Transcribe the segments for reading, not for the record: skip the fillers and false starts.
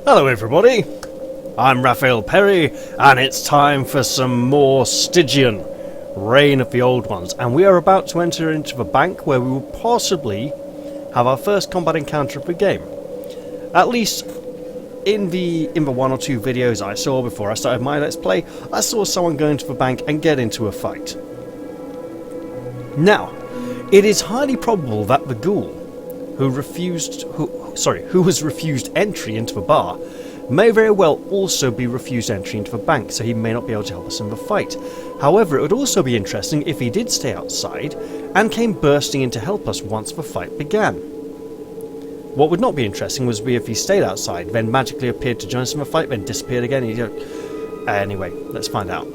Hello everybody, I'm Raphael Perry, and it's time for some more Stygian, Reign of the Old Ones, and we are about to enter into the bank where we will possibly have our first combat encounter of the game. At least in the one or two videos I saw before I started my Let's Play, I saw someone go into the bank and get into a fight. Now, it is highly probable that the ghoul who was refused entry into the bar may very well also be refused entry into the bank, so he may not be able to help us in the fight. However, it would also be interesting if he did stay outside and came bursting in to help us once the fight began. What would not be interesting was if he stayed outside, then magically appeared to join us in the fight, then disappeared again. Anyway, let's find out.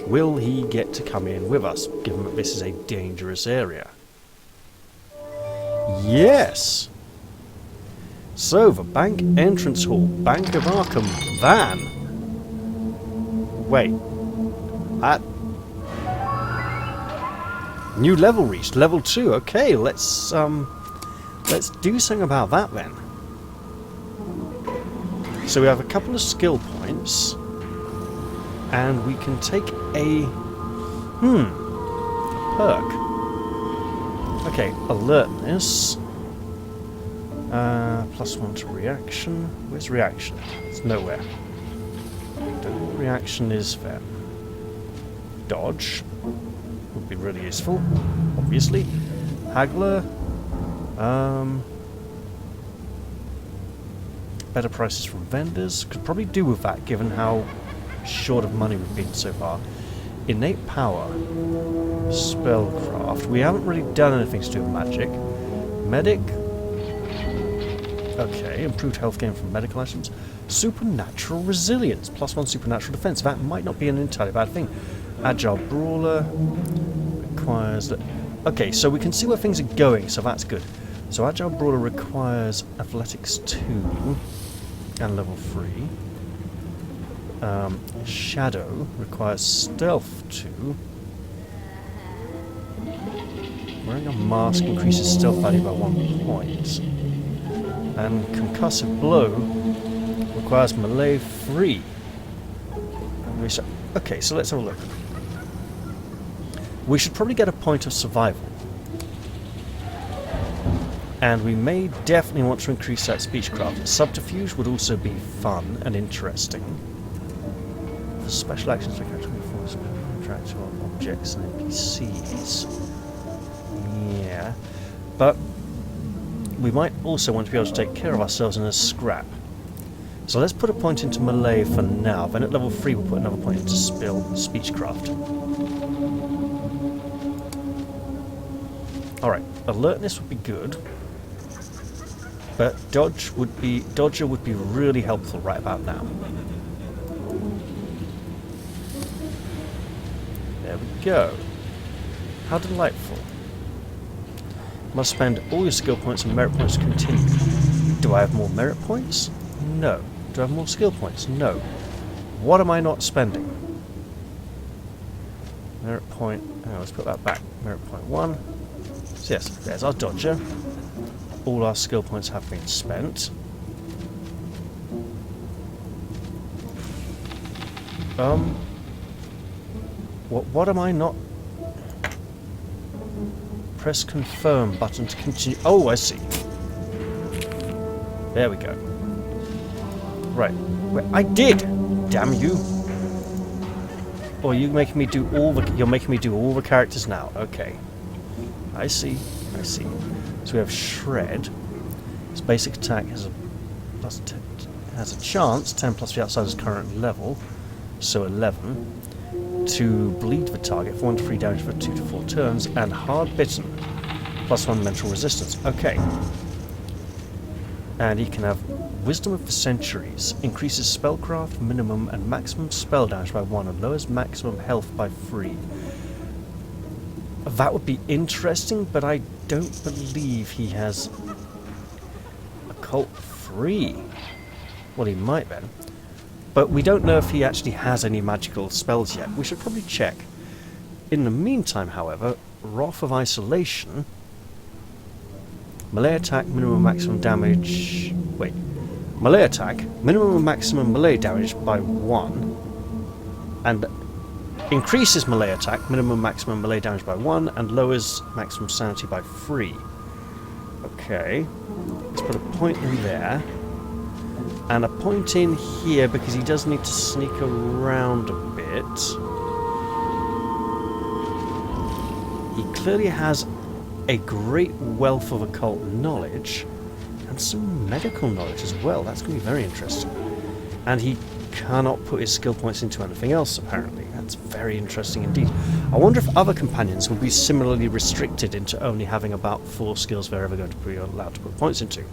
Will he get to come in with us, given that this is a dangerous area? Yes! So, the bank entrance hall, Bank of Arkham van. Wait. New level reached, level 2. Okay, let's do something about that then. So we have a couple of skill points, and we can take a perk. Okay, alertness. +1 to reaction. Where's reaction? It's nowhere. Don't know what reaction is then. Dodge would be really useful, obviously. Haggler. Better prices from vendors. Could probably do with that, given how short of money we've been so far. Innate power. Spellcraft. We haven't really done anything to do with magic. Medic. Okay, improved health gain from medical items. Supernatural resilience. +1 supernatural defense. That might not be an entirely bad thing. Agile brawler. Requires... Okay, so we can see where things are going, so that's good. So agile brawler requires athletics 2 and level 3. Shadow requires stealth 2. Wearing a mask increases stealth value by 1 point. And concussive blow requires melee 3. Okay, so let's have a look. We should probably get a point of survival. And we may definitely want to increase that speechcraft. Subterfuge would also be fun and interesting. For special actions like actual force, interact with objects and NPCs. Yeah. But we might also want to be able to take care of ourselves in a scrap. So let's put a point into melee for now. Then at level 3 we'll put another point into speechcraft. Alright, alertness would be good. But dodger would be really helpful right about now. There we go. How delightful. Must spend all your skill points and merit points to continue. Do I have more merit points? No. Do I have more skill points? No. What am I not spending? Merit point... Oh, let's put that back. Merit point 1. So yes, there's our dodger. All our skill points have been spent. What am I not... Press confirm button to continue. Oh, I see. There we go. Right. Well, I did! Damn you. Or are you making me do all the... You're making me do all the characters now. Okay. I see. I see. So we have Shred. His basic attack has a plus 10, has a chance 10 plus the outsider's current level, so 11. To bleed the target for 1 to 3 damage for 2 to 4 turns, and hard bitten +1 mental resistance. Okay. And he can have Wisdom of the Centuries, increases spellcraft minimum and maximum spell damage by 1 and lowers maximum health by 3. That would be interesting, but I don't believe he has Occult 3. Well, he might then. But we don't know if he actually has any magical spells yet. We should probably check. In the meantime, however, Wrath of Isolation. Melee attack, minimum maximum damage... Wait. Melee attack, minimum and maximum melee damage by 1, and increases melee attack, minimum and maximum melee damage by 1, and lowers maximum sanity by 3. Okay, let's put a point in there, and a point in here because he does need to sneak around a bit. He clearly has a great wealth of occult knowledge, and some medical knowledge as well. That's going to be very interesting. And he cannot put his skill points into anything else, apparently. That's very interesting indeed. I wonder if other companions will be similarly restricted into only having about 4 skills they're ever going to be allowed to put points into.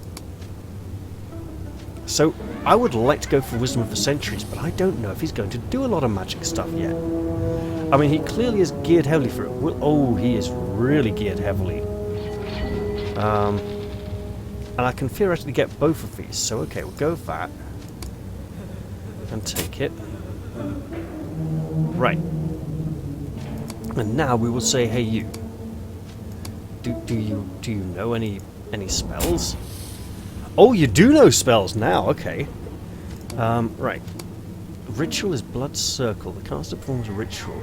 So, I would like to go for Wisdom of the Centuries, but I don't know if he's going to do a lot of magic stuff yet. I mean, he clearly is geared heavily for it. Oh, he is really geared heavily. And I can theoretically get both of these, so okay, we'll go with that. And take it. Right. And now we will say, hey you. Do you know any spells? Oh, you do know spells now, okay. Right. Ritual is Blood Circle. The caster performs a ritual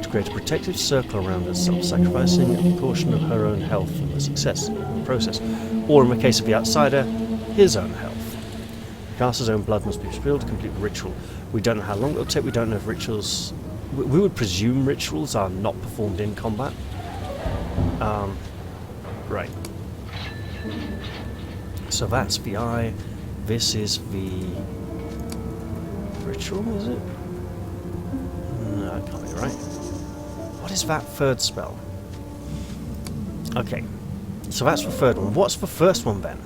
to create a protective circle around herself, sacrificing a portion of her own health in the success process. Or in the case of the outsider, his own health. The caster's own blood must be spilled to complete the ritual. We don't know how long it'll take, we don't know if rituals... We would presume rituals are not performed in combat. Right. So that's the eye. This is the... ritual, is it? No, it can't be right. What is that third spell? Okay. So that's the third one. What's the first one then?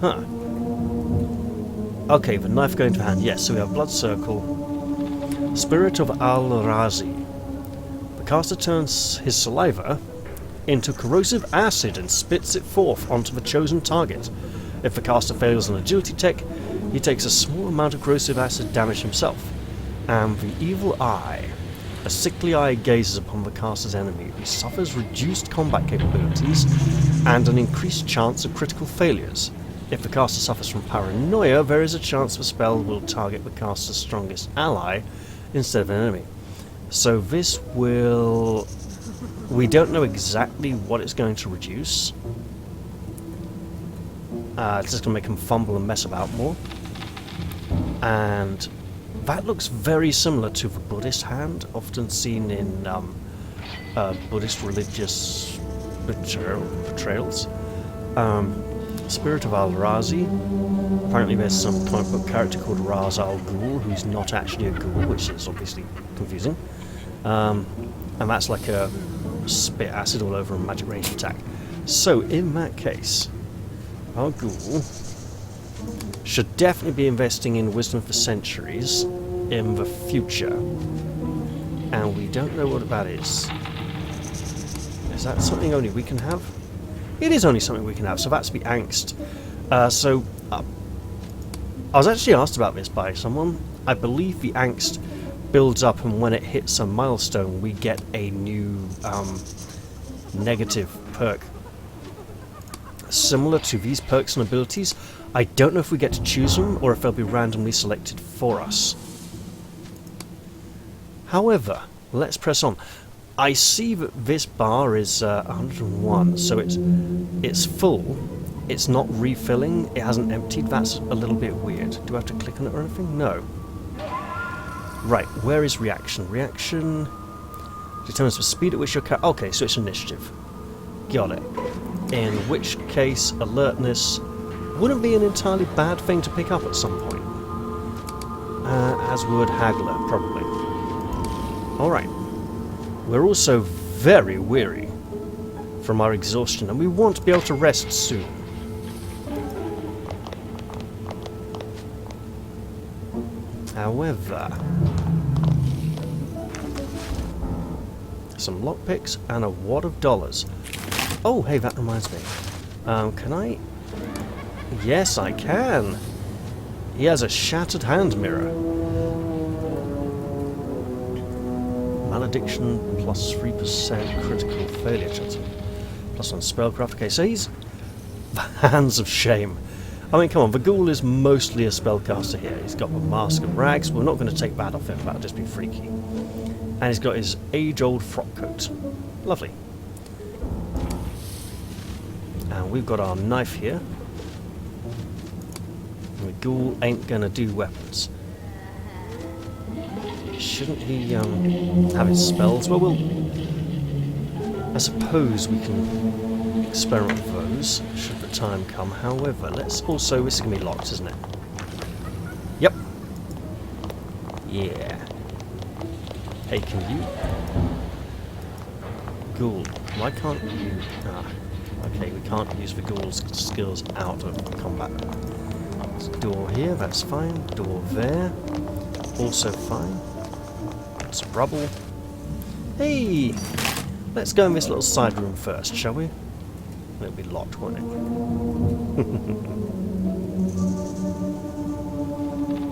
Huh. Okay, the knife going to hand. Yes, so we have Blood Circle. Spirit of Al-Razi. The caster turns his saliva into corrosive acid and spits it forth onto the chosen target. If the caster fails an agility check, he takes a small amount of corrosive acid damage himself. And the evil eye. A sickly eye gazes upon the caster's enemy, who suffers reduced combat capabilities and an increased chance of critical failures. If the caster suffers from paranoia, there is a chance the spell will target the caster's strongest ally instead of an enemy. So this will... We don't know exactly what it's going to reduce. It's just going to make him fumble and mess about more. And that looks very similar to the Buddhist hand, often seen in Buddhist religious portrayals. Spirit of Al-Razi. Apparently there's some comic book character called Raz Al Ghul, who's not actually a ghoul, which is obviously confusing. And that's like a spit acid all over a magic range attack. So in that case, our ghoul should definitely be investing in Wisdom of the Centuries in the future. And we don't know what that is. Is that something only we can have? It is only something we can have, so that's the angst. I was actually asked about this by someone. I believe the angst builds up, and when it hits a milestone, we get a new negative perk. Similar to these perks and abilities, I don't know if we get to choose them, or if they'll be randomly selected for us. However, let's press on. I see that this bar is 101, so it's full. It's not refilling. It hasn't emptied. That's a little bit weird. Do I have to click on it or anything? No. Right, where is reaction? Reaction determines the speed at which your okay, so it's initiative. Got it. In which case, alertness wouldn't be an entirely bad thing to pick up at some point. As would Haggler, probably. Alright. We're also very weary from our exhaustion, and we want to be able to rest soon. However, some lockpicks and a wad of dollars. Oh, hey, that reminds me. Can I? Yes, I can. He has a shattered hand mirror. Malediction plus 3% critical failure chance. Plus 1 spellcraft. Okay, so he's the hands of shame. I mean, come on, the ghoul is mostly a spellcaster here. He's got a mask of rags. We're not going to take that off him, that'll just be freaky. And he's got his age-old frock coat. Lovely. And we've got our knife here. And the ghoul ain't going to do weapons. Shouldn't he have his spells? Well, I suppose we can experiment with those, should the time come. However, let's also... This is going to be locked, isn't it? Yep. Yeah. Hey, can you... Ghoul, why can't you... Ah, okay, we can't use the ghoul's skills out of combat. There's a door here, that's fine. Door there. Also fine. Some rubble. Hey! Let's go in this little side room first, shall we? It'll be locked, won't it?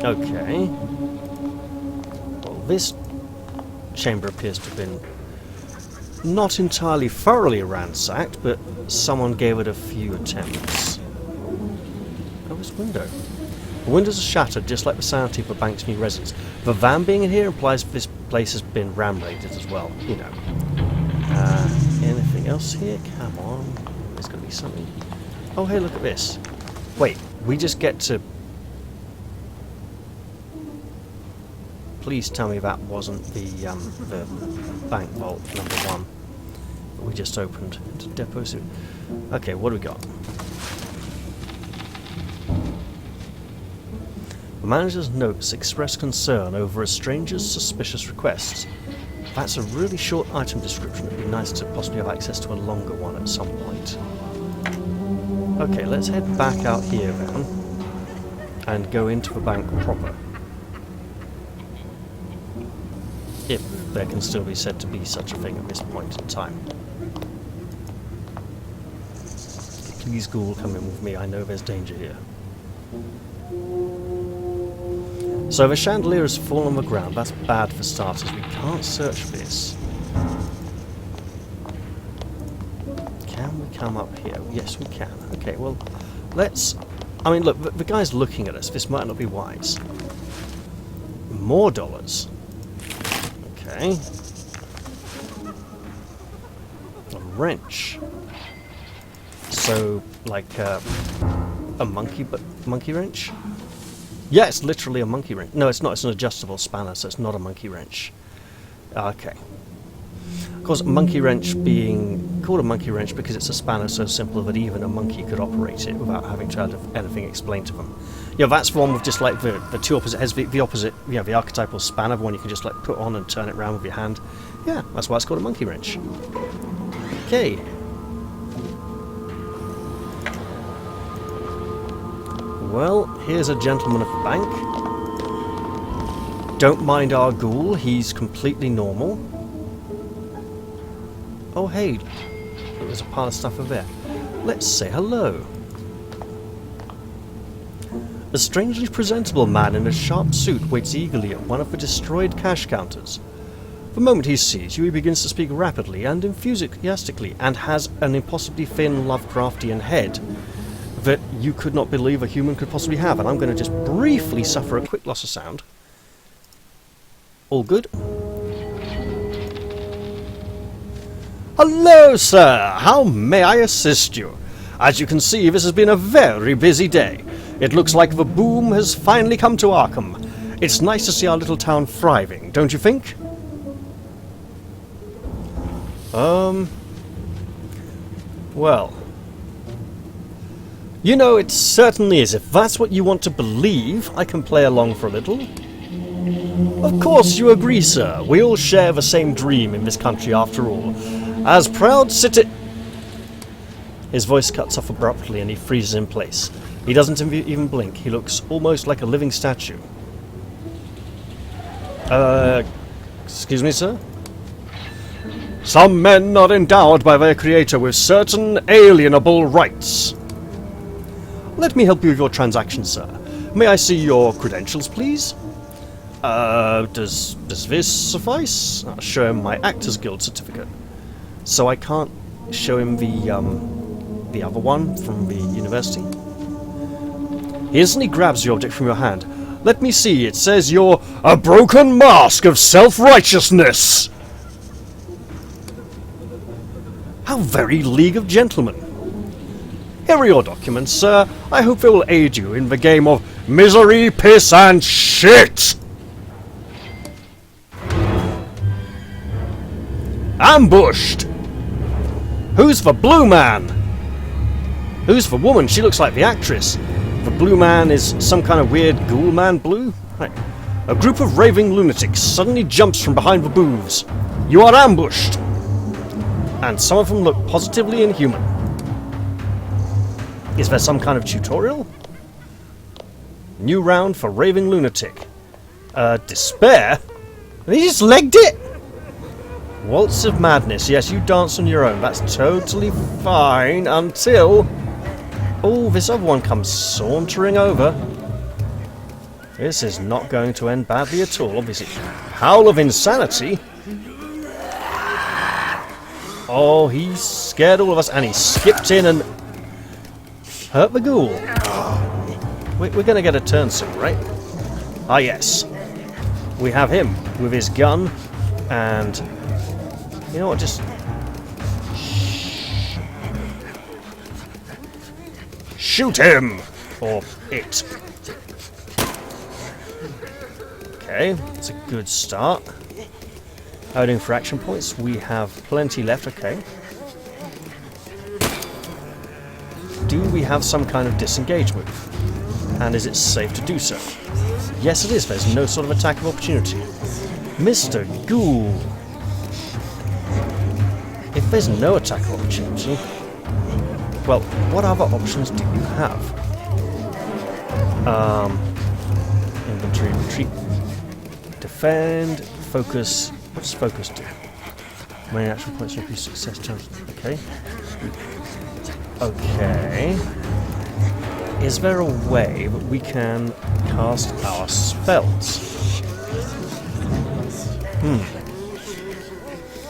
Okay. Well, this chamber appears to have been not entirely thoroughly ransacked, but someone gave it a few attempts. Oh, this window. The windows are shattered, just like the sanity of the bank's new residents. The van being in here implies this place has been ram-raided as well, you know. Anything else here? Come on. There's got to be something. Oh, hey, look at this. Wait, we just get to... Please tell me that wasn't the bank vault number 1 that we just opened into depot. Okay, what do we got? The manager's notes express concern over a stranger's suspicious requests. That's a really short item description. It'd be nice to possibly have access to a longer one at some point. Okay, let's head back out here then and go into the bank proper. If there can still be said to be such a thing at this point in time. Please, ghoul, come in with me. I know there's danger here. So the chandelier has fallen on the ground. That's bad for starters. We can't search this. Can we come up here? Yes, we can. Okay, well, let's... I mean, look, the guy's looking at us. This might not be wise. More dollars. Okay. A wrench. So, like, a monkey wrench? Yeah, it's literally a monkey wrench. No, it's not. It's an adjustable spanner, so it's not a monkey wrench. Okay. Of course, a monkey wrench being called a monkey wrench because it's a spanner so simple that even a monkey could operate it without having to have anything explained to them. Yeah, that's the one with just like the two opposite heads, the opposite, you know, the archetypal spanner, the one you can just like put on and turn it around with your hand. Yeah, that's why it's called a monkey wrench. Okay. Well, here's a gentleman of the bank. Don't mind our ghoul, he's completely normal. Oh hey, there's a pile of stuff over there. Let's say hello. A strangely presentable man in a sharp suit waits eagerly at one of the destroyed cash counters. The moment he sees you, he begins to speak rapidly and enthusiastically, and has an impossibly thin Lovecraftian head that you could not believe a human could possibly have. And I'm going to just briefly suffer a quick loss of sound. All good? Hello, sir! How may I assist you? As you can see, this has been a very busy day. It looks like the boom has finally come to Arkham. It's nice to see our little town thriving, don't you think? Well... You know, it certainly is. If that's what you want to believe, I can play along for a little. Of course you agree, sir. We all share the same dream in this country, after all. As proud His voice cuts off abruptly and he freezes in place. He doesn't even blink. He looks almost like a living statue. Excuse me, sir? Some men are endowed by their creator with certain alienable rights. Let me help you with your transaction, sir. May I see your credentials, please? Does this suffice? I'll show him my Actors Guild certificate. So I can't show him the other one from the university? He instantly grabs the object from your hand. Let me see, it says you're a broken mask of self-righteousness! How very League of Gentlemen. Here are your documents, sir. I hope they will aid you in the game of misery, piss and shit! Ambushed! Who's the blue man? Who's the woman? She looks like the actress. The blue man is some kind of weird ghoul man blue? Right. A group of raving lunatics suddenly jumps from behind the booths. You are ambushed! And some of them look positively inhuman. Is there some kind of tutorial? New round for raving lunatic. Despair? And he just legged it? Waltz of Madness. Yes, you dance on your own. That's totally fine until... Oh, this other one comes sauntering over. This is not going to end badly at all, obviously. Howl of Insanity? Oh, he scared all of us and he skipped in and hurt the ghoul. We're going to get a turn soon, right? Ah, yes. We have him with his gun and... You know what, just... Shoot him! Or it. Okay, that's a good start. Loading for action points. We have plenty left, okay. Do we have some kind of disengage move? And is it safe to do so? Yes, it is. There's no sort of attack of opportunity. Mr. Ghoul. If there's no attack of opportunity, well, what other options do you have? Inventory, retreat, defend, focus. What does focus do? Main action points increase success chance. Okay. Okay. Is there a way that we can cast our spells?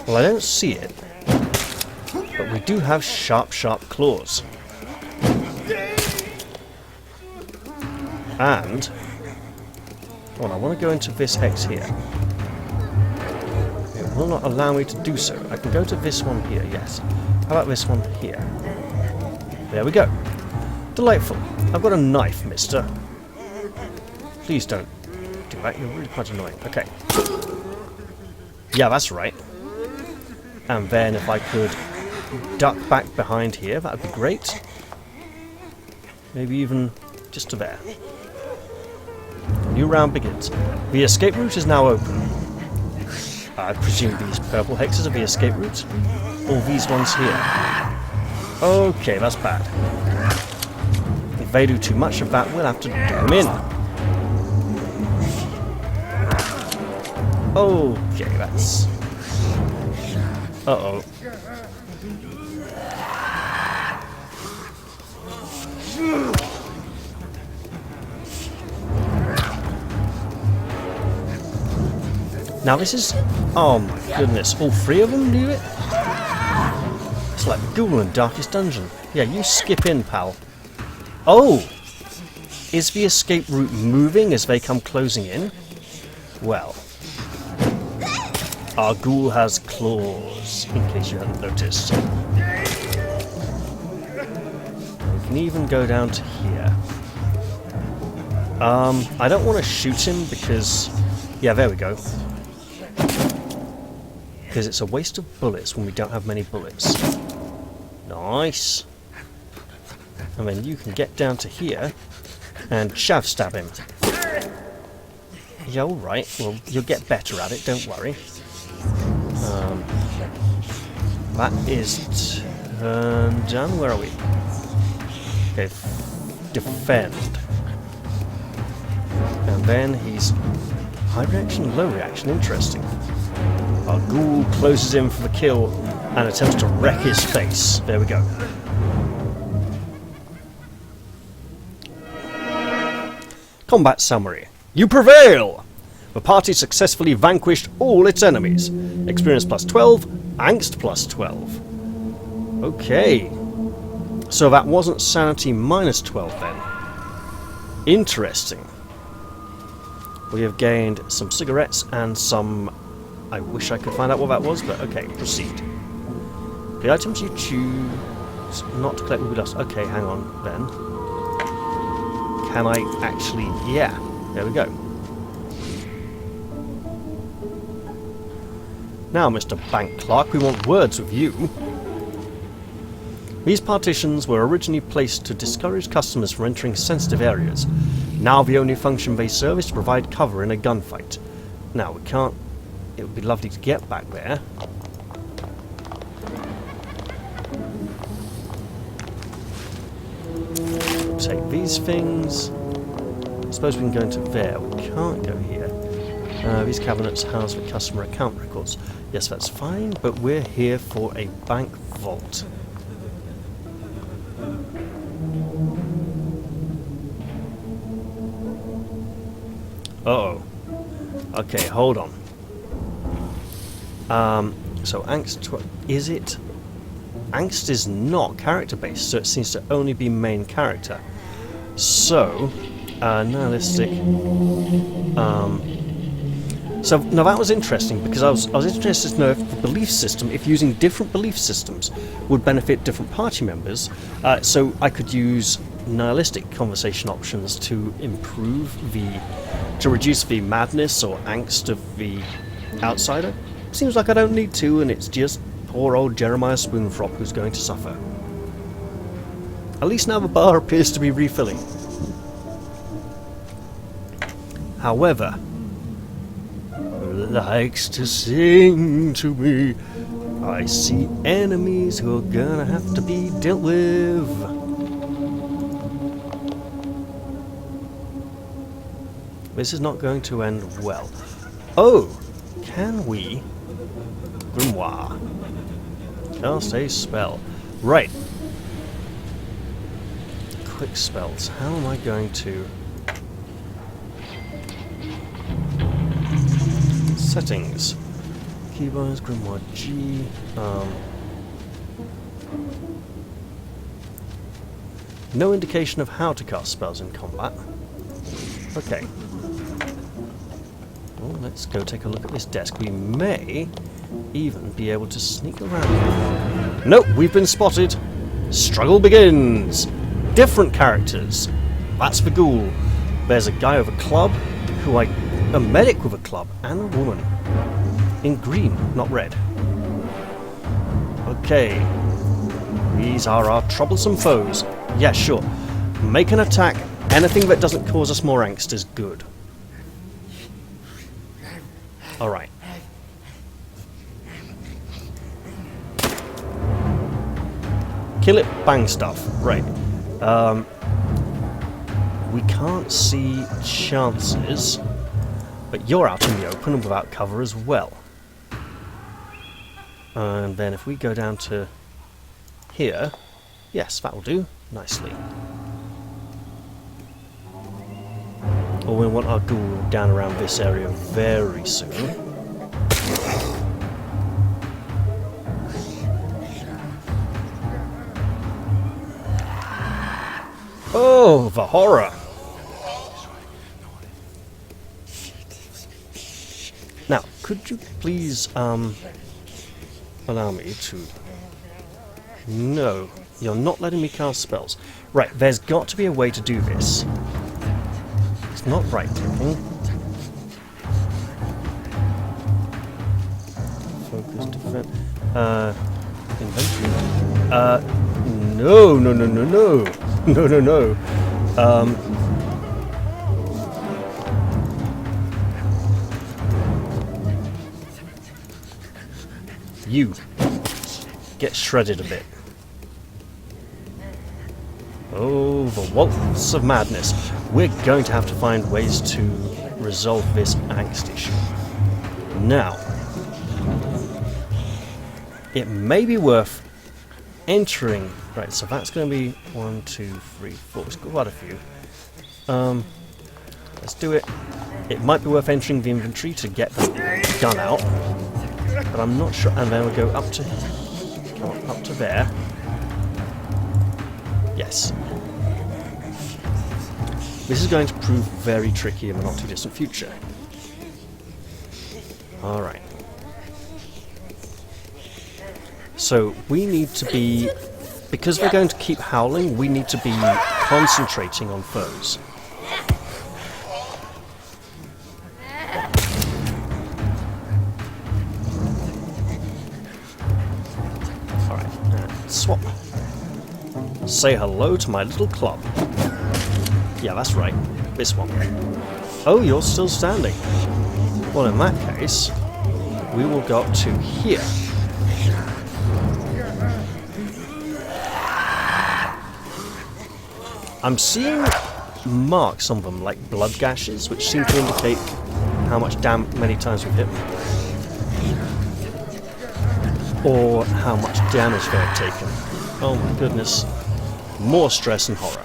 Well, I don't see it. But we do have sharp, sharp claws. And... well, I want to go into this hex here. It will not allow me to do so. I can go to this one here, yes. How about this one here? There we go. Delightful. I've got a knife, mister. Please don't do that. You're really quite annoying. Okay. Yeah, that's right. And then if I could duck back behind here, that would be great. Maybe even just to there. New round begins. The escape route is now open. I presume these purple hexes are the escape routes. Or these ones here. Okay, that's bad. If they do too much of that, we'll have to do them in. Okay, that's... Uh-oh. Now this is... oh my goodness, all three of them do it? It's like Ghoul in Darkest Dungeon. Yeah, you skip in, pal. Oh! Is the escape route moving as they come closing in? Well... our ghoul has claws, in case you hadn't noticed. We can even go down to here. I don't want to shoot him because... yeah, there we go. Because it's a waste of bullets when we don't have many bullets. Nice. And then you can get down to here and shav stab him. Yeah, alright. Well, you'll get better at it, don't worry. That is done. Where are we? Okay, defend. And then he's high reaction, low reaction. Interesting. Our ghoul closes in for the kill and attempts to wreck his face. There we go. Combat summary. You prevail! The party successfully vanquished all its enemies. Experience plus 12, angst plus 12. Okay. So that wasn't sanity minus 12 then. Interesting. We have gained some cigarettes and some... I wish I could find out what that was, but okay, proceed. The items you choose not to collect will be lost. Okay, hang on then. Can I actually... Yeah, there we go. Now, Mr. Bank Clerk, we want words with you. These partitions were originally placed to discourage customers from entering sensitive areas. Now the only function they serve is to provide cover in a gunfight. Now, we can't... It would be lovely to get back there. Take these things. I suppose we can go into there. We can't go here. These cabinets house the customer account records. Yes, that's fine, but we're here for a bank vault. Uh-oh. Okay, hold on. So Angst... Is it... Angst is not character-based, so it seems to only be main character. So... nihilistic... So, now that was interesting, because I was interested to know if the belief system, if using different belief systems would benefit different party members, so I could use nihilistic conversation options to reduce the madness or angst of the outsider. Seems like I don't need to, and it's just poor old Jeremiah Spoonfrop who's going to suffer. At least now the bar appears to be refilling. However... likes to sing to me. I see enemies who are gonna have to be dealt with. This is not going to end well. Oh, can we? Grimoire. Cast a spell. Right. Quick spells. How am I going to... Settings. Keybinds, Grimoire G. No indication of how to cast spells in combat. Okay. Well, let's go take a look at this desk. We may even be able to sneak around here. Nope, we've been spotted. Struggle begins. Different characters. That's the ghoul. There's a guy with a club who a medic with a club, and a woman. In green, not red. Okay. These are our troublesome foes. Yeah, sure. Make an attack. Anything that doesn't cause us more angst is good. Alright. Kill it, bang stuff. Right. We can't see chances. But you're out in the open and without cover as well. And then if we go down to here, yes, that'll do nicely. Or we want our ghoul down around this area very soon. Oh, the horror! Now, could you please, allow me to... No, you're not letting me cast spells. Right, there's got to be a way to do this. It's not right clicking. Focus, defense... inventory... no, no, no, no, no! No, no, no! You get shredded a bit. Oh, the waltz of madness. We're going to have to find ways to resolve this angst issue. Now, it may be worth entering... Right, so that's going to be 1, 2, 3, 4. It's got quite a few. Let's do it. It might be worth entering the inventory to get the gun out. But I'm not sure. And then we'll go up to... Come on, up to there. Yes. This is going to prove very tricky in the not too distant future. Alright. So we need to be, because we're going to keep howling, we need to be concentrating on foes. Alright, swap. Say hello to my little club. Yeah, that's right. This one. Oh, you're still standing. Well, in that case, we will go up to here. I'm seeing marks on them, like blood gashes, which seem to indicate how much many times we've hit them. Or how much damage they have taken. Oh my goodness. More stress and horror.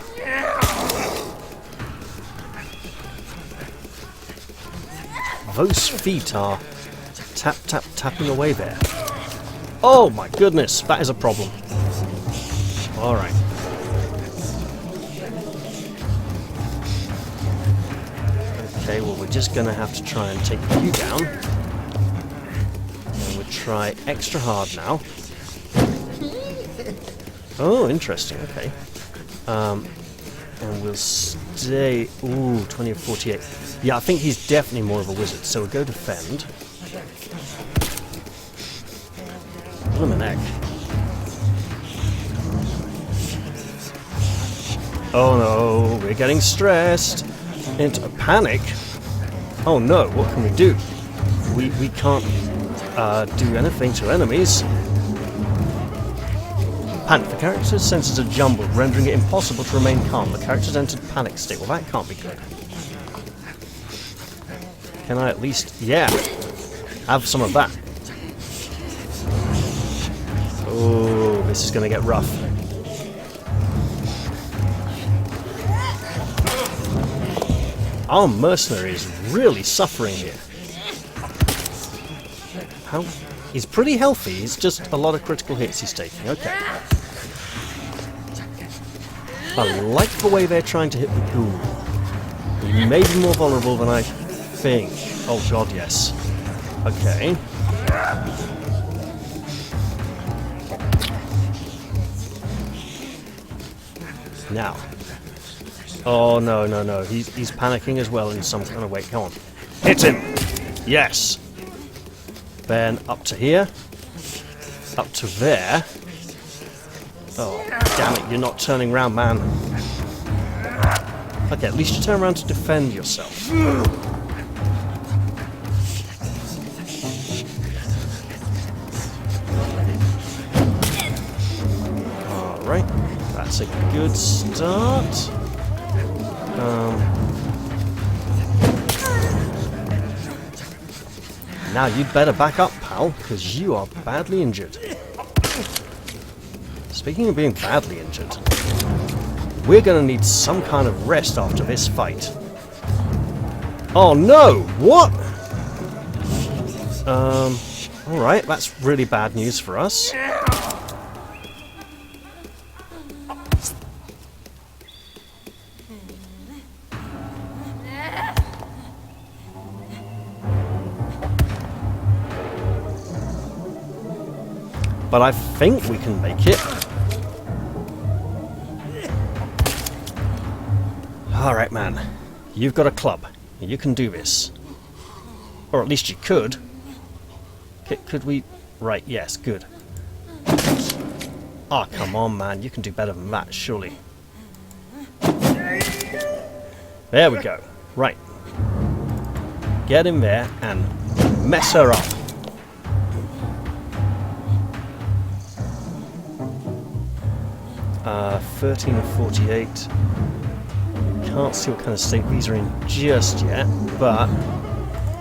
Those feet are tapping away there. Oh my goodness, that is a problem. Alright. Okay, well we're just gonna have to try and take you down. And we'll try extra hard now. Oh, interesting, okay. And we'll stay... Ooh, 20 of 48. Yeah, I think he's definitely more of a wizard, so we'll go defend. Blimey. Oh no, we're getting stressed. Into a panic. Oh no, what can we do? We can't do anything to enemies. Panic. The character's senses are jumbled, rendering it impossible to remain calm. The character's entered panic state. Well, that can't be good. Can I at least... Yeah! Have some of that. Oh, this is going to get rough. Our mercenary is really suffering here. How... He's pretty healthy, he's just a lot of critical hits he's taking. Okay. I like the way they're trying to hit the ghoul. He may be more vulnerable than I think. Oh god, yes. Okay. Now. Oh no, no, no. He's panicking as well in some kind of way. Come on. Hit him! Yes! Then up to here. Up to there. Oh, damn it, you're not turning around, man. Okay, at least you turn around to defend yourself. Alright, that's a good start. Now you'd better back up, pal, because you are badly injured. Speaking of being badly injured, we're going to need some kind of rest after this fight. Oh no! What? Alright, that's really bad news for us. But I think we can make it. Alright, man. You've got a club. You can do this. Or at least you could. Could we... Right, yes, good. Oh, come on, man. You can do better than that, surely. There we go. Right. Get in there and mess her up. 13 and 48. Can't see what kind of state these are in just yet, but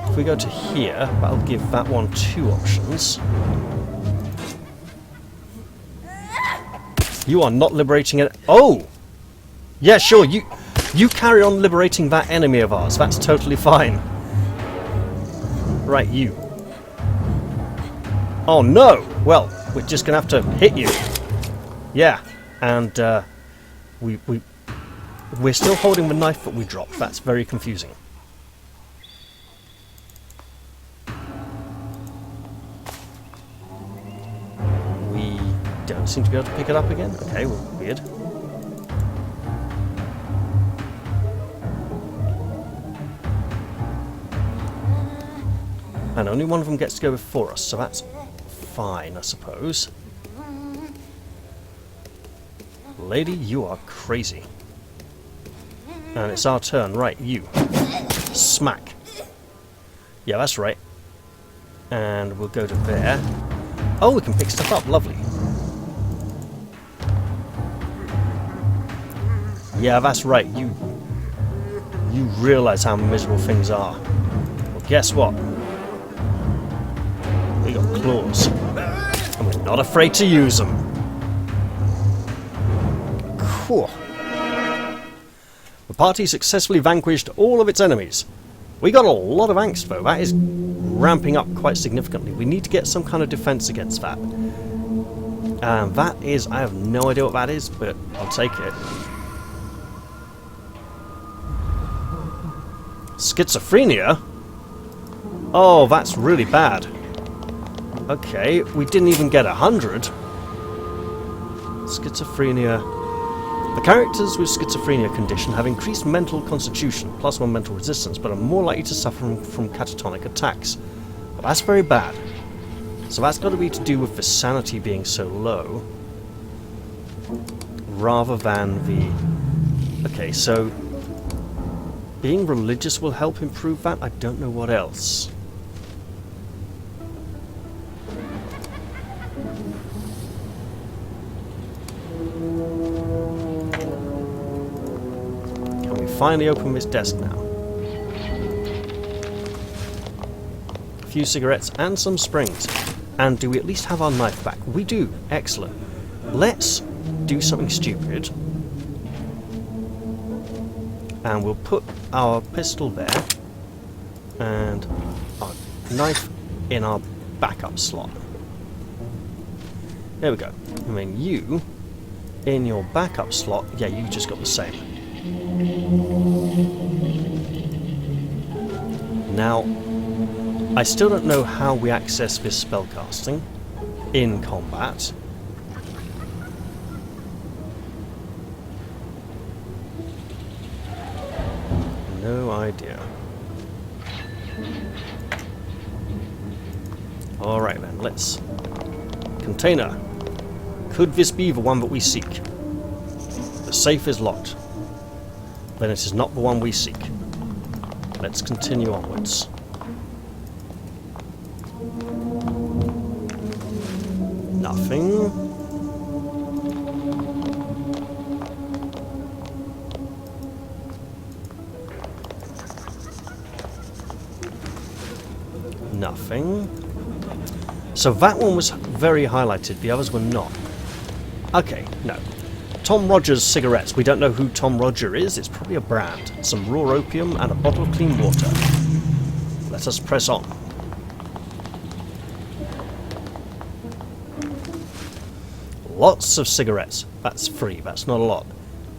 if we go to here, that'll give that one 2 options. You are not liberating it. Oh! Yeah, sure, you carry on liberating that enemy of ours. That's totally fine. Right, you. Oh no! Well, we're just gonna have to hit you. Yeah. And we We're still holding the knife that we dropped. That's very confusing. We don't seem to be able to pick it up again. Okay, well, weird. And only one of them gets to go before us, so that's fine, I suppose. Lady, you are crazy. And it's our turn. Right, you. Smack. Yeah, that's right. And we'll go to there. Oh, we can pick stuff up. Lovely. Yeah, that's right. You realise how miserable things are. Well, guess what? We got claws. And we're not afraid to use them. Cool. The party successfully vanquished all of its enemies. We got a lot of angst though. That is ramping up quite significantly. We need to get some kind of defense against that. And that is, I have no idea what that is, but I'll take it. Schizophrenia? Oh, that's really bad. Okay, we didn't even get 100. Schizophrenia. The characters with schizophrenia condition have increased mental constitution, +1 mental resistance, but are more likely to suffer from catatonic attacks. But that's very bad. So that's got to be to do with the sanity being so low, rather than the... Okay, so being religious will help improve that. I don't know what else. Finally open this desk now. A few cigarettes and some springs. And do we at least have our knife back? We do. Excellent. Let's do something stupid. And we'll put our pistol there. And our knife in our backup slot. There we go. And then you, in your backup slot, yeah, you just got the same. Now, I still don't know how we access this spellcasting in combat. No idea. Alright then, let's... Container. Could this be the one that we seek? The safe is locked. Then it is not the one we seek. Let's continue onwards. Nothing. Nothing. So that one was very highlighted, the others were not. Okay, no. Tom Rogers cigarettes. We don't know who Tom Roger is. It's probably a brand. Some raw opium and a bottle of clean water. Let us press on. Lots of cigarettes. That's free. That's not a lot.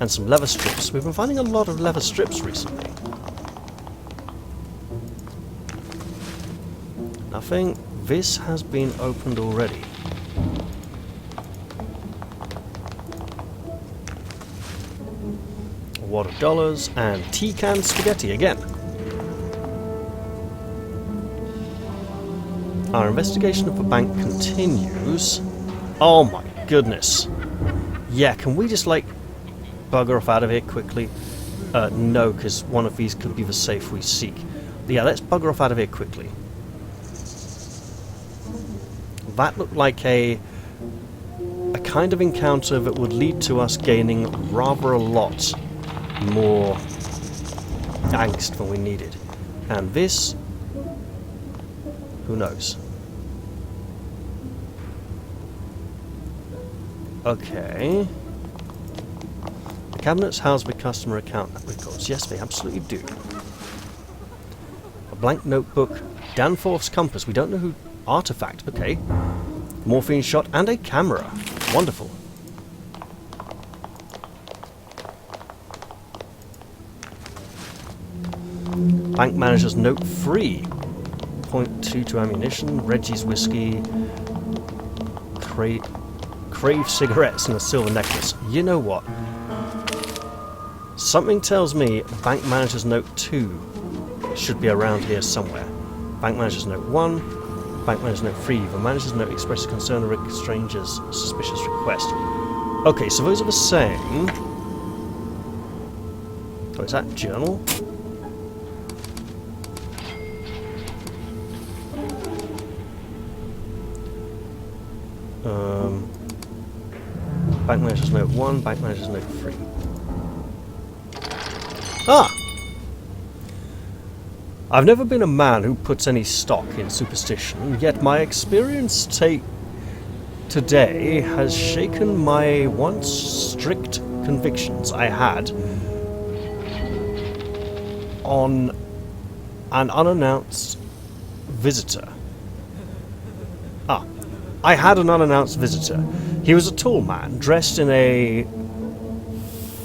And some leather strips. We've been finding a lot of leather strips recently. Nothing. This has been opened already. Wad of dollars and tea can spaghetti again. Our investigation of the bank continues. Oh my goodness. Yeah, can we just like bugger off out of here quickly? No, because one of these could be the safe we seek. Yeah, let's bugger off out of here quickly. That looked like a kind of encounter that would lead to us gaining rather a lot more angst than we needed. And this, who knows? Okay. The cabinets house the customer account records. Yes, they absolutely do. A blank notebook. Danforth's compass. We don't know who. Artifact. Okay. Morphine shot and a camera. Wonderful. Bank manager's note free. .2 to ammunition, Reggie's whiskey, crave cigarettes and a silver necklace. You know what? Something tells me bank manager's note 2 should be around here somewhere. Bank manager's note 1, bank manager's note 3. The manager's note expresses concern or a stranger's suspicious request. Okay, so those are the same. Oh, is that journal? Bank manager's note 1, bank manager's note 3. Ah! I've never been a man who puts any stock in superstition, yet my experience today has shaken my once strict convictions I had on an unannounced visitor. I had an unannounced visitor. He was a tall man, dressed in a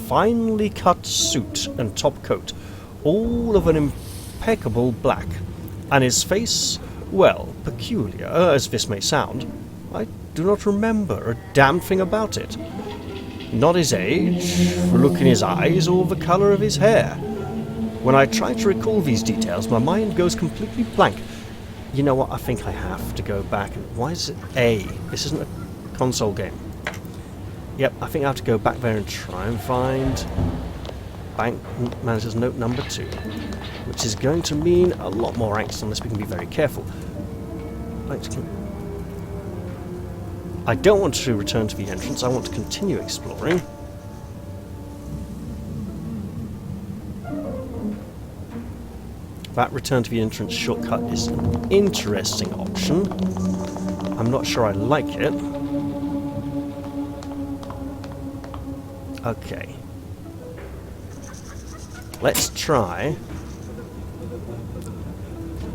finely cut suit and top coat, all of an impeccable black, and his face, well, peculiar as this may sound, I do not remember a damn thing about it. Not his age, the look in his eyes, or the colour of his hair. When I try to recall these details, my mind goes completely blank. You know what, I think I have to go back. Why is it A? This isn't a console game. Yep, I think I have to go back there and try and find bank manager's note number 2. Which is going to mean a lot more angst unless we can be very careful. I don't want to return to the entrance, I want to continue exploring. That return to the entrance shortcut is an interesting option. I'm not sure I like it. Okay. Let's try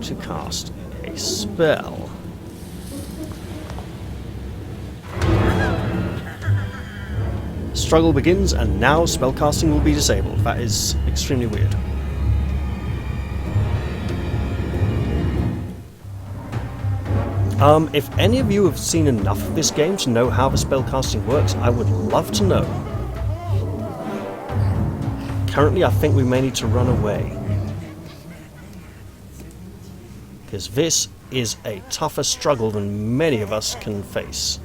to cast a spell. Struggle begins, and now spellcasting will be disabled. That is extremely weird. If any of you have seen enough of this game to know how the spellcasting works, I would love to know. Currently, I think we may need to run away. Because this is a tougher struggle than many of us can face.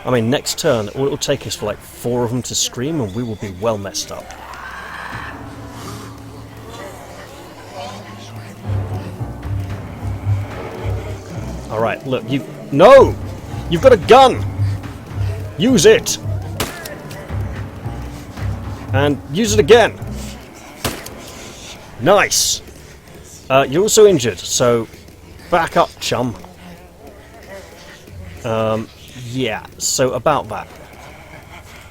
I mean, next turn, it'll take us for like 4 of them to scream and we will be well messed up. Alright, look, No! You've got a gun! Use it! And use it again! Nice! You're also injured, so back up, chum. Yeah, so about that.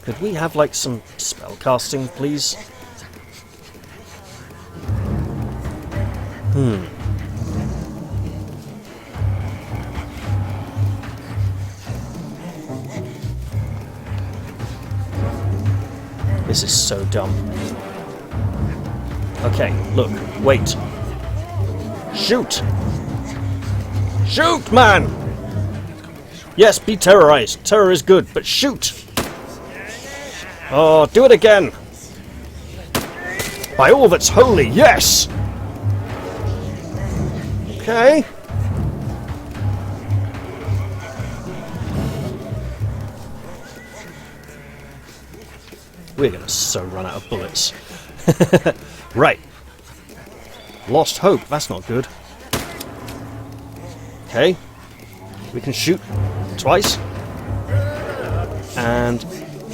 Could we have, like, some spell casting, please? This is so dumb. Okay, look, wait. Shoot! Shoot, man! Yes, be terrorized. Terror is good, but shoot! Oh, do it again! By all that's holy, yes! Okay. We're gonna so run out of bullets. Right. Lost hope, that's not good. Okay. We can shoot twice. And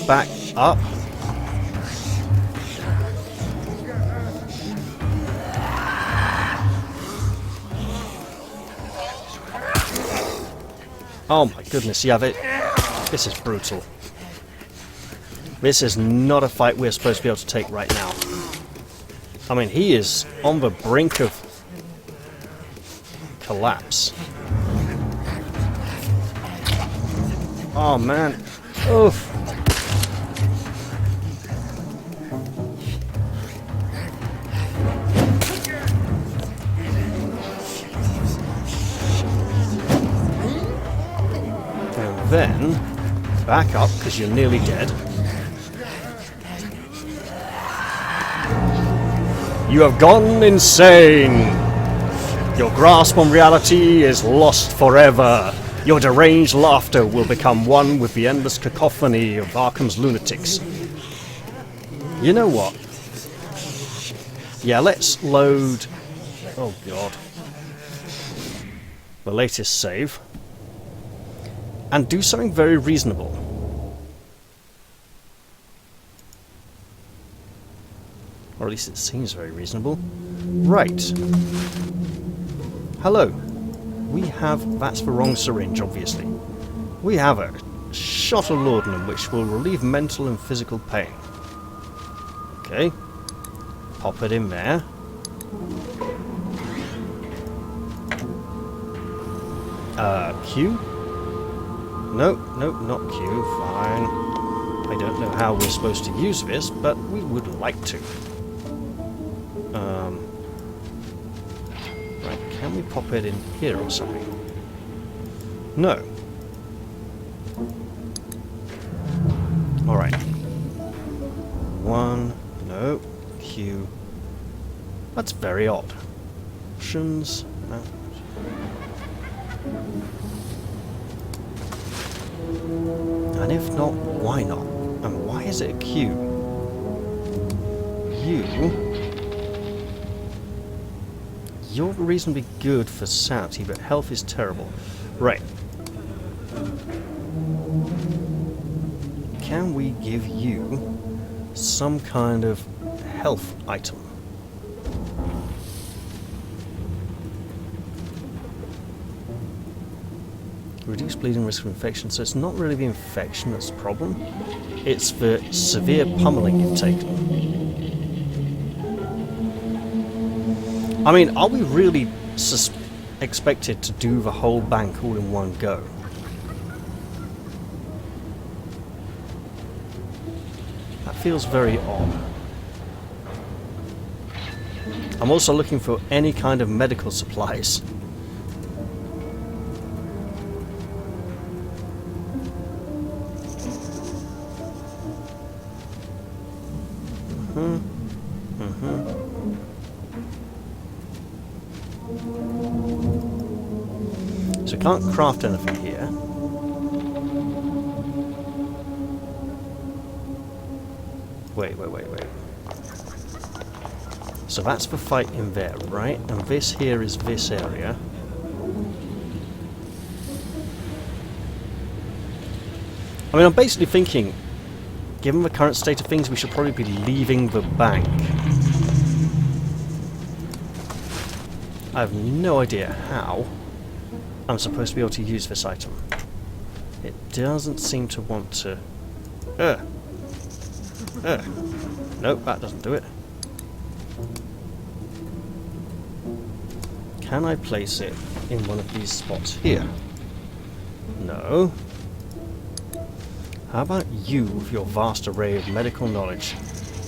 back up. Oh my goodness, yeah, this is brutal. This is not a fight we're supposed to be able to take right now. I mean, he is on the brink of collapse. Oh man. Oof. And then back up because you're nearly dead. You have gone insane. Your grasp on reality is lost forever. Your deranged laughter will become one with the endless cacophony of Arkham's lunatics. You know what? Yeah, let's load... Oh god. The latest save. And do something very reasonable. Or at least it seems very reasonable. Right. Hello. We have... That's the wrong syringe, obviously. We have a shot of laudanum which will relieve mental and physical pain. Okay. Pop it in there. Q? No, not Q. Fine. I don't know how we're supposed to use this, but we would like to. Right, can we pop it in here or something? No. Alright. One, no, Q. That's very odd. Options, no. And if not, why not? And why is it a Q? You're reasonably good for sanity, but health is terrible. Right. Can we give you some kind of health item? Reduce bleeding risk of infection, so it's not really the infection that's the problem. It's the severe pummeling you've taken. I mean, are we really expected to do the whole bank all in one go? That feels very odd. I'm also looking for any kind of medical supplies. So can't craft anything here. Wait. So that's the fight in there, right? And this here is this area. I mean, I'm basically thinking, given the current state of things, we should probably be leaving the bank. I have no idea how I'm supposed to be able to use this item. It doesn't seem to want to... Nope, that doesn't do it. Can I place it in one of these spots here? No. How about you with your vast array of medical knowledge?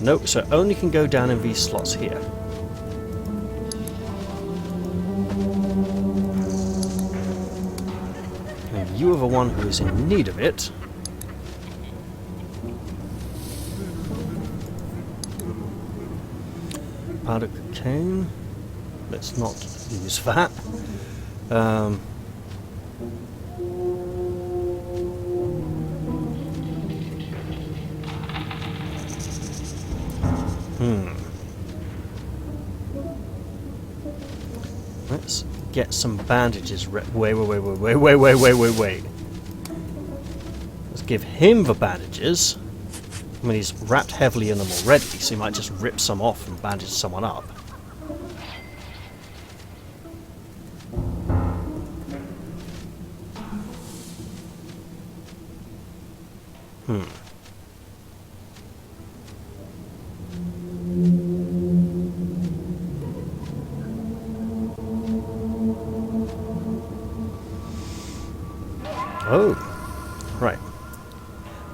Nope, so it only can go down in these slots here. And you are the one who is in need of it. Powder cocaine. Let's not use that. Let's get some bandages. Wait. Let's give him the bandages. I mean, he's wrapped heavily in them already, so he might just rip some off and bandage someone up. Oh, right.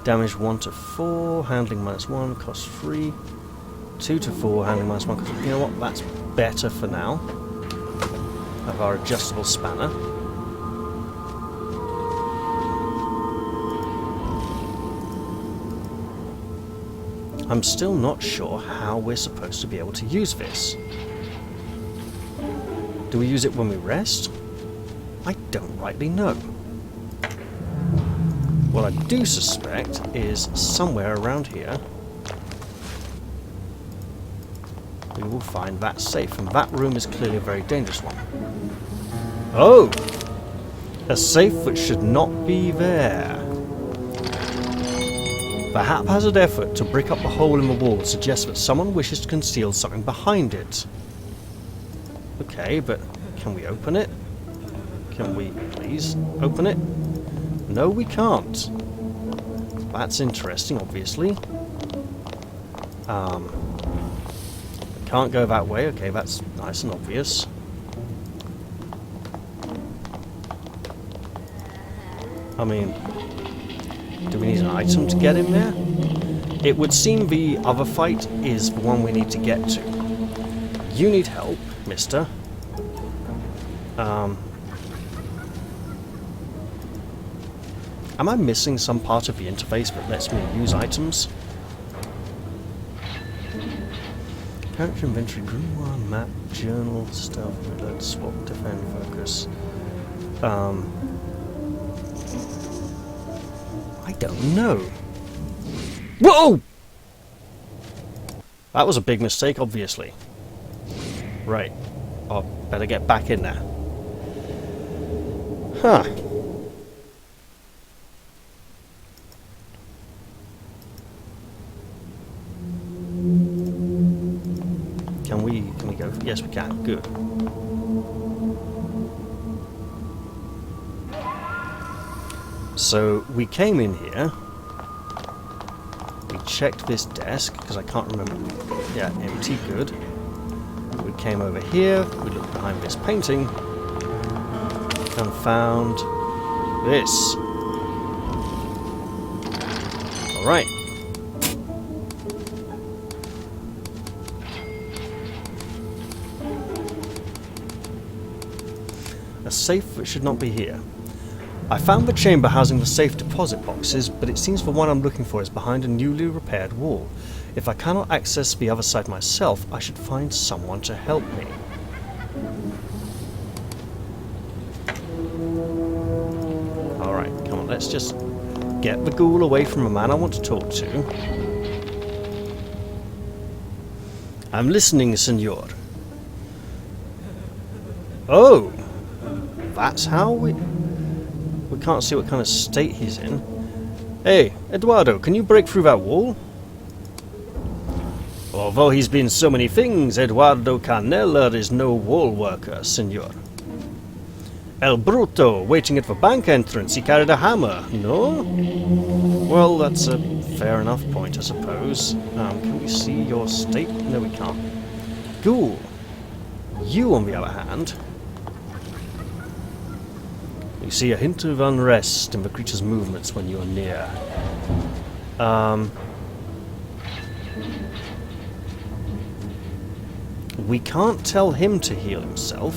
Damage 1 to 4, handling -1, cost 3. 2 to 4, handling -1, cost 3. You know what? That's better for now. Of our adjustable spanner. I'm still not sure how we're supposed to be able to use this. Do we use it when we rest? I don't rightly know. What I do suspect is somewhere around here we will find that safe, and that room is clearly a very dangerous one. Oh! A safe which should not be there. The haphazard effort to brick up the hole in the wall suggests that someone wishes to conceal something behind it. Okay, but can we open it? Can we please open it? No, we can't. That's interesting, obviously. Can't go that way. Okay, that's nice and obvious. I mean, do we need an item to get in there? It would seem the other fight is the one we need to get to. You need help, mister. Am I missing some part of the interface that lets me use items? Character inventory, grimoire, map, journal, stealth, reload, swap, defend, focus. I don't know. Whoa! That was a big mistake, obviously. Right. I better get back in there. Huh. Can we go? Yes, we can. Good. So we came in here. We checked this desk because I can't remember. Yeah, empty. Good. We came over here. We looked behind this painting and found this. All right. A safe that should not be here. I found the chamber housing the safe deposit boxes, but it seems the one I'm looking for is behind a newly repaired wall. If I cannot access the other side myself, I should find someone to help me. Alright, come on, let's just get the ghoul away from the man I want to talk to. I'm listening, senor. Oh! That's how we can't see what kind of state he's in. Hey, Eduardo, can you break through that wall? Although he's been so many things, Eduardo Canella is no wall worker, senor. El Bruto, waiting at the bank entrance, he carried a hammer, no? Well, that's a fair enough point, I suppose. Can we see your state? No, we can't. Ghoul. You, on the other hand... You see a hint of unrest in the creature's movements when you are near. We can't tell him to heal himself,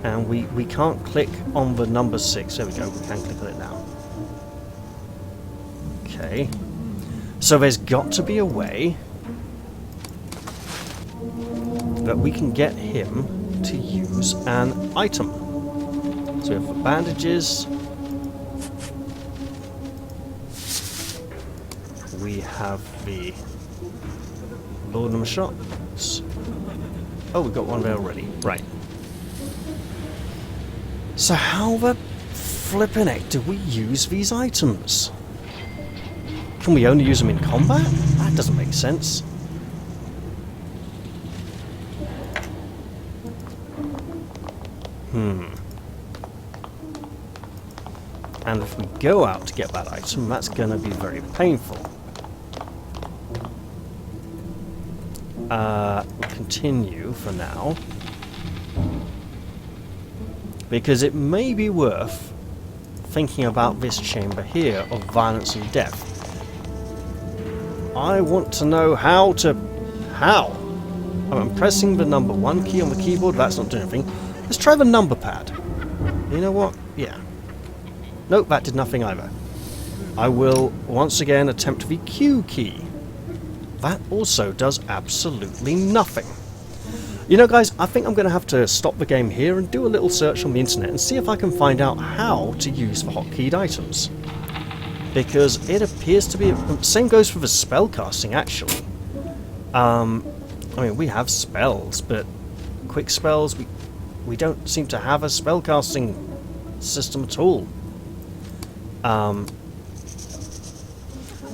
and we can't click on the number 6. There we go, we can click on it now. Okay. So there's got to be a way that we can get him to use an item. So we have the bandages. We have the laudanum shots. Oh, we got one there already. Right. So how the flippin' heck do we use these items? Can we only use them in combat? That doesn't make sense. And if we go out to get that item, that's going to be very painful. We'll continue for now. Because it may be worth thinking about this chamber here of violence and death. I want to know how. I'm pressing the number 1 key on the keyboard, that's not doing anything. Let's try the number pad. You know what? Yeah. Nope, that did nothing either. I will once again attempt the Q key. That also does absolutely nothing. You know, guys, I think I'm going to have to stop the game here and do a little search on the internet and see if I can find out how to use the hotkeyed items. Because it appears to be... Same goes for the spell casting, actually. I mean, we have spells, but quick spells, we don't seem to have a spell casting system at all.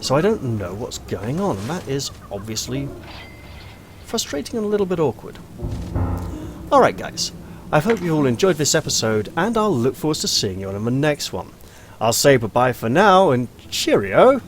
So I don't know what's going on, and that is obviously frustrating and a little bit awkward. Alright guys, I hope you all enjoyed this episode, and I'll look forward to seeing you on the next one. I'll say bye-bye for now, and cheerio!